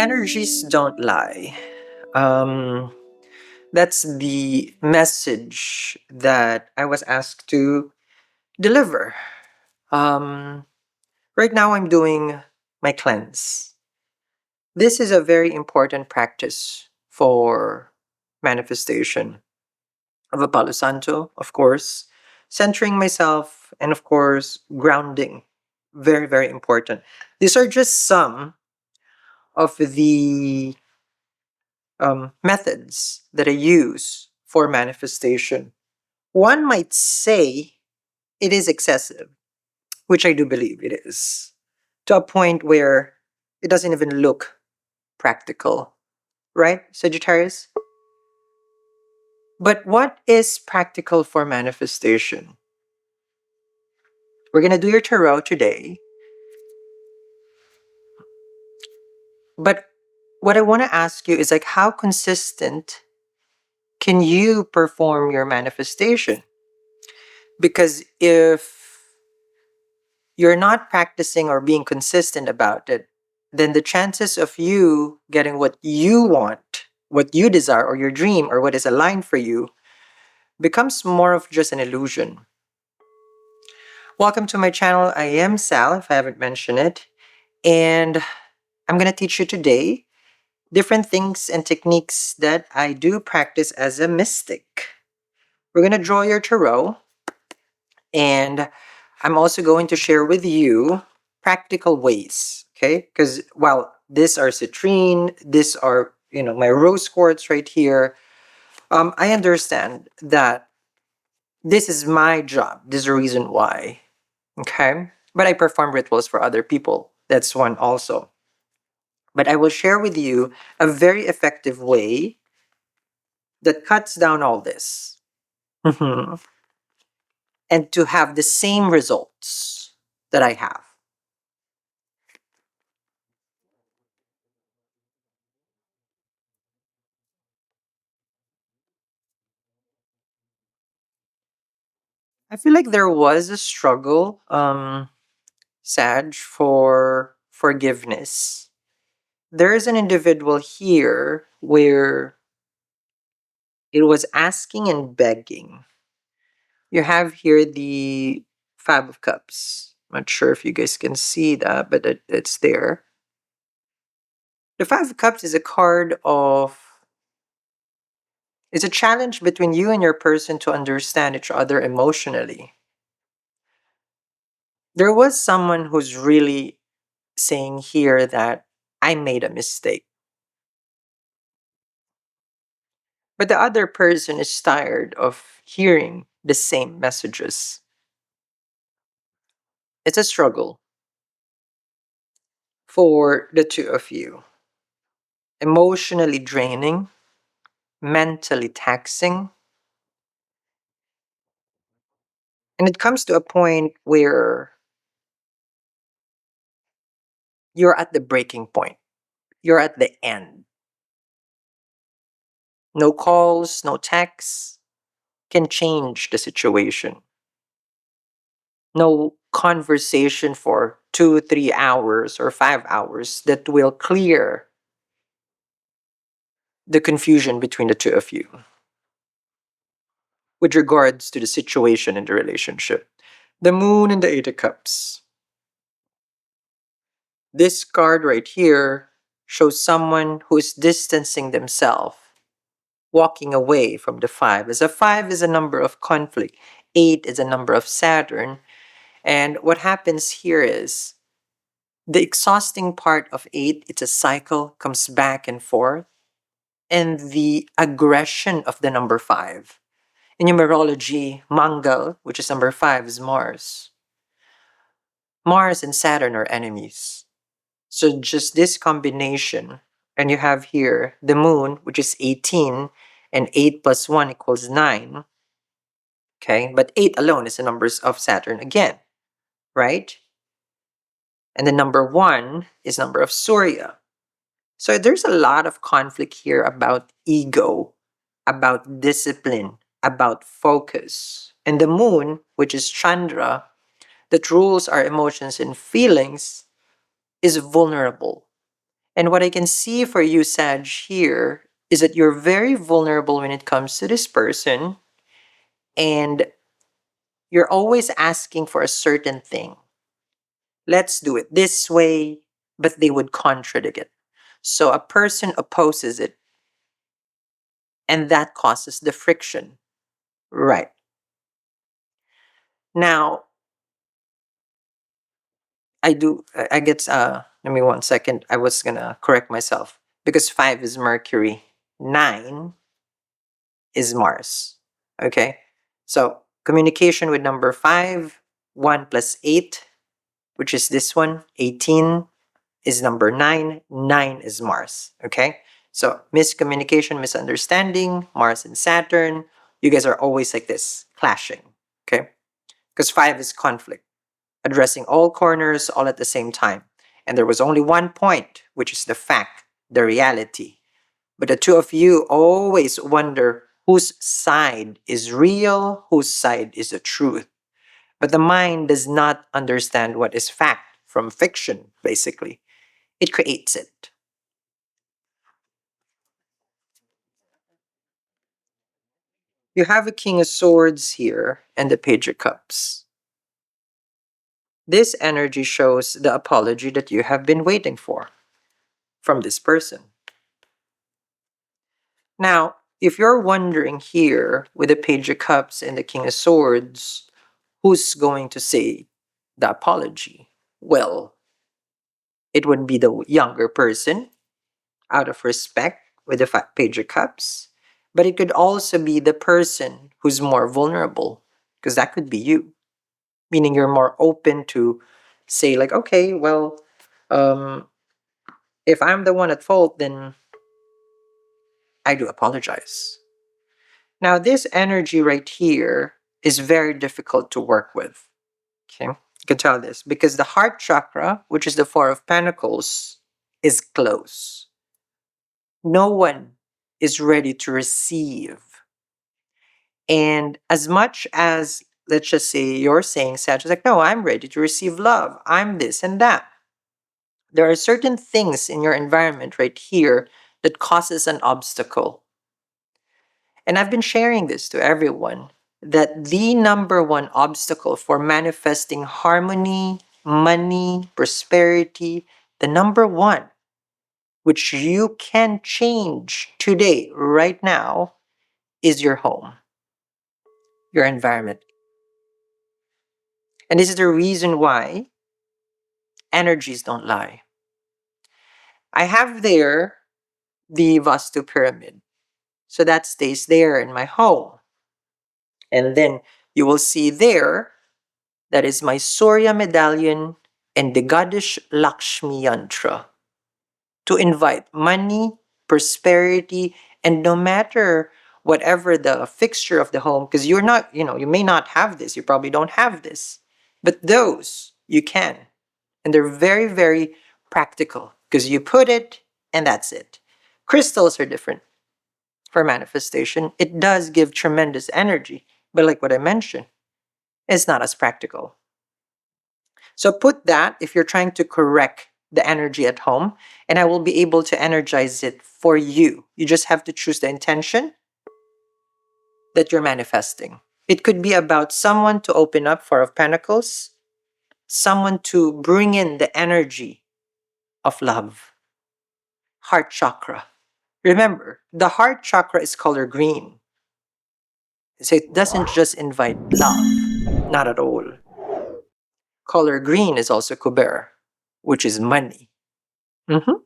Energies don't lie. Um, that's the message that I was asked to deliver. Um, right now, I'm doing my cleanse. This is a very important practice for manifestation of a Palo Santo, of course, centering myself, and of course, grounding. Very, very important. These are just some of the methods that I use for manifestation. One might say it is excessive, which I do believe it is, to a point where it doesn't even look practical, right, Sagittarius? But what is practical for manifestation? We're going to do your tarot today, but what I want to ask you is like, how consistent can you perform your manifestation? Because if you're not practicing or being consistent about it, then the chances of you getting what you want, what you desire, or your dream, or what is aligned for you becomes more of just an illusion. Welcome to my channel. I am Sal, if I haven't mentioned it, and I'm going to teach you today different things and techniques that I do practice as a mystic. We're going to draw your tarot, and I'm also going to share with you practical ways, okay? Because while these are citrine, these are, my rose quartz right here, I understand that this is my job. This is the reason why, okay? But I perform rituals for other people. That's one also. But I will share with you a very effective way that cuts down all this. Mhm. And to have the same results that I have. I feel like there was a struggle, Sag, for forgiveness. There is an individual here where it was asking and begging. You have here the Five of Cups. Not sure if you guys can see that, but it's there. The Five of Cups is a card of, it's a challenge between you and your person to understand each other emotionally. There was someone who's really saying here that I made a mistake. But the other person is tired of hearing the same messages. It's a struggle for the two of you. Emotionally draining, mentally taxing, and it comes to a point where you're at the breaking point. You're at the end. No calls, no texts can change the situation. No conversation for 2, 3 hours or 5 hours that will clear the confusion between the two of you with regards to the situation in the relationship. The moon and the Eight of Cups. This card right here shows someone who is distancing themselves, walking away from the five. As a five is a number of conflict, eight is a number of Saturn. And what happens here is the exhausting part of eight, it's a cycle, comes back and forth. And the aggression of the number five. In numerology, Mangal, which is number five, is Mars. Mars and Saturn are enemies. So just this combination, and you have here the moon, which is 18, and 8 plus 1 equals 9. Okay, but 8 alone is the numbers of Saturn again, right? And the number 1 is number of Surya. So there's a lot of conflict here about ego, about discipline, about focus. And the moon, which is Chandra, that rules our emotions and feelings, is vulnerable. And what I can see for you, Sag, here is that you're very vulnerable when it comes to this person, and you're always asking for a certain thing. Let's do it this way, but they would contradict it. So a person opposes it, and that causes the friction. Right. Now, I get, let me 1 second. I was gonna correct myself because 5 is Mercury, 9 is Mars. Okay. So communication with number 5, 1 plus 8, which is this one, 18 is number 9, 9 is Mars. Okay. So miscommunication, misunderstanding, Mars and Saturn. You guys are always like this, clashing. Okay. Because 5 is conflict, addressing all corners all at the same time. And there was only one point, which is the fact, the reality. But the two of you always wonder whose side is real, whose side is the truth. But the mind does not understand what is fact from fiction, basically. It creates it. You have a King of Swords here and the Page of Cups. This energy shows the apology that you have been waiting for from this person. Now, if you're wondering here with the Page of Cups and the King of Swords, who's going to say the apology? Well, it would be the younger person out of respect with the Page of Cups, but it could also be the person who's more vulnerable because that could be you, meaning you're more open to say, like, okay, well, um, if I'm the one at fault, then I do apologize. Now, this energy right here is very difficult to work with. Okay, you can tell this because the heart chakra, which is the Four of Pentacles, is close. No one is ready to receive. And as much as, let's just say, you're saying, Sag, like, no, I'm ready to receive love. I'm this and that. There are certain things in your environment right here that causes an obstacle. And I've been sharing this to everyone that the number one obstacle for manifesting harmony, money, prosperity, the number one, which you can change today, right now, is your home, your environment. And this is the reason why energies don't lie. I have there the Vastu pyramid. So that stays there in my home. And then you will see there, that is my Surya medallion and the goddess Lakshmi yantra to invite money, prosperity, and no matter whatever the fixture of the home, because you're not, you may not have this, you probably don't have this, but those you can. And they're very, very practical because you put it and that's it. Crystals are different for manifestation. It does give tremendous energy, but like what I mentioned, it's not as practical. So put that if you're trying to correct the energy at home, and I will be able to energize it for you. You just have to choose the intention that you're manifesting. It could be about someone to open up, Four of Pentacles, someone to bring in the energy of love, heart chakra. Remember, the heart chakra is color green. So it doesn't just invite love, not at all. Color green is also kuber, which is money. Mhm.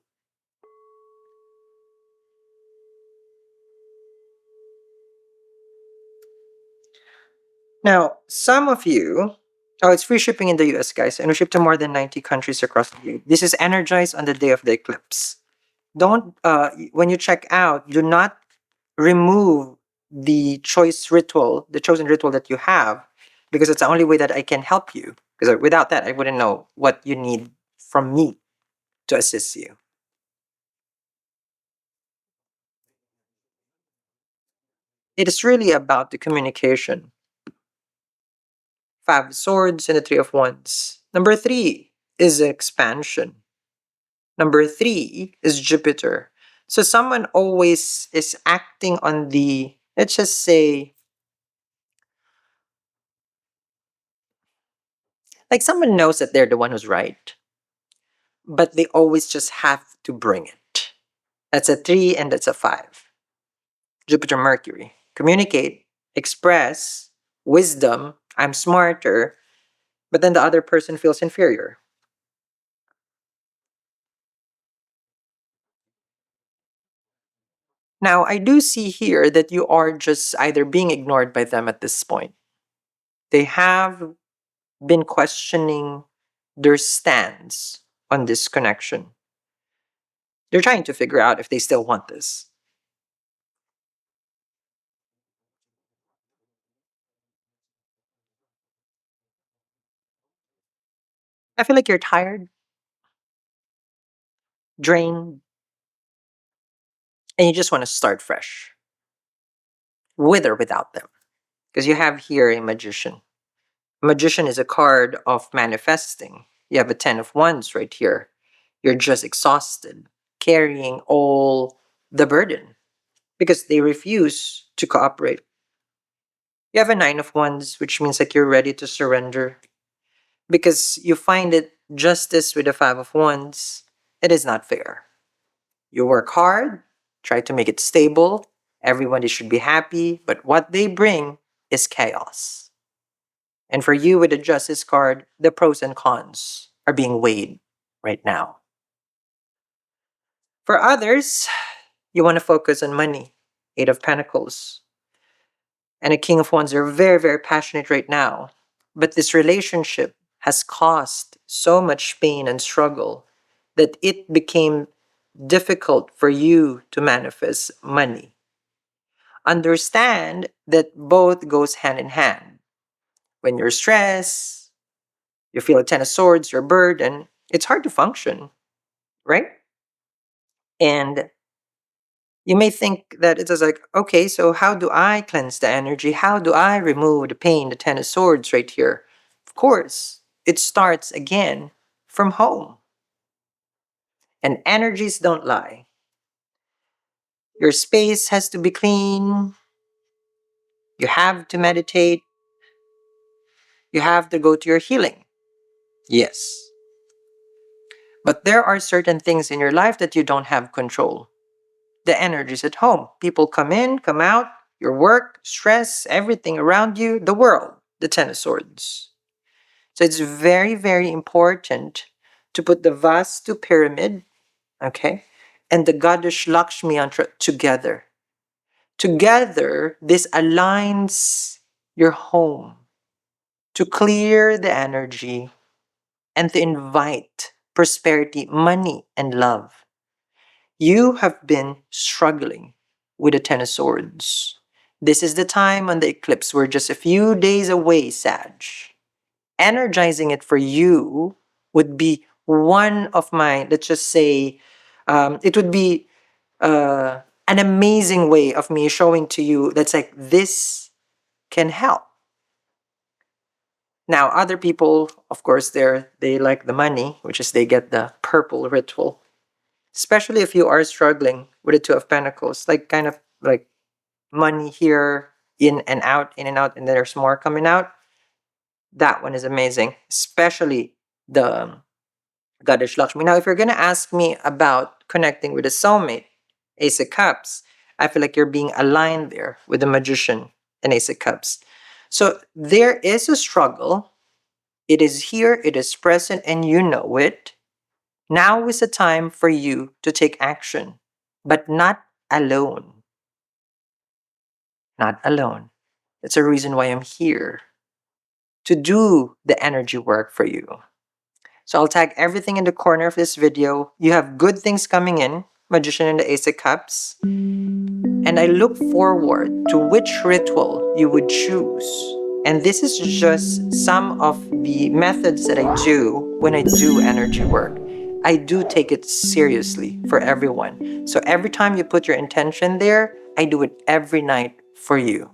Now, some of you, oh, it's free shipping in the US, guys, and we ship to more than 90 countries across the globe. This is energized on the day of the eclipse. Don't, when you check out, do not remove the the chosen ritual that you have, because it's the only way that I can help you. Because without that, I wouldn't know what you need from me to assist you. It is really about the communication. Five of Swords and the Three of Wands. Number 3 is expansion. Number three is Jupiter. So someone always is acting on the, let's just say, like someone knows that they're the one who's right, but they always just have to bring it. That's a three and that's a five. Jupiter, Mercury. Communicate, express, wisdom, I'm smarter, but then the other person feels inferior. Now, I do see here that you are just either being ignored by them at this point. They have been questioning their stance on this connection. They're trying to figure out if they still want this. I feel like you're tired, drained, and you just want to start fresh, with or without them. Because you have here a magician. Magician is a card of manifesting. You have a 10 of wands right here. You're just exhausted, carrying all the burden because they refuse to cooperate. You have a 9 of wands, which means like you're ready to surrender because you find it justice with the 5 of wands. It is not fair. You work hard, try to make it stable. Everybody should be happy, but what they bring is chaos. And for you with the justice card, the pros and cons are being weighed right now. For others, you want to focus on money. 8 of Pentacles and a King of Wands are very, very passionate right now. But this relationship has caused so much pain and struggle that it became difficult for you to manifest money. Understand that both goes hand in hand. When you're stressed, you feel a 10 of swords, you're burdened, it's hard to function, right? And you may think that it's just like, okay, so how do I cleanse the energy? How do I remove the pain, the 10 of swords right here? Of course, it starts again from home. And energies don't lie. Your space has to be clean. You have to meditate. You have to go to your healing. Yes. But there are certain things in your life that you don't have control. The energies at home. People come in, come out, your work, stress, everything around you, the world, the 10 of swords. So it's very, very important to put the Vastu pyramid, okay, and the goddess Lakshmi yantra together. Together, this aligns your home to clear the energy and to invite prosperity, money, and love. You have been struggling with the 10 of swords. This is the time on the eclipse. We're just a few days away, Sag. Energizing it for you would be one of my, let's just say, it would be an amazing way of me showing to you that's like, this can help. Now, other people, of course, they like the money, which is they get the purple ritual. Especially if you are struggling with the 2 of Pentacles, like kind of like money here, in and out, and there's more coming out. That one is amazing, especially the Goddess Lakshmi. Now, if you're gonna ask me about connecting with a soulmate, Ace of Cups, I feel like you're being aligned there with the Magician and Ace of Cups. So there is a struggle. It is here, it is present, and you know it. Now is the time for you to take action, but not alone. Not alone. That's a reason why I'm here to do the energy work for you. So I'll tag everything in the corner of this video. You have good things coming in, Magician and the Ace of Cups. And I look forward to which ritual you would choose. And this is just some of the methods that I do when I do energy work. I do take it seriously for everyone. So every time you put your intention there, I do it every night for you.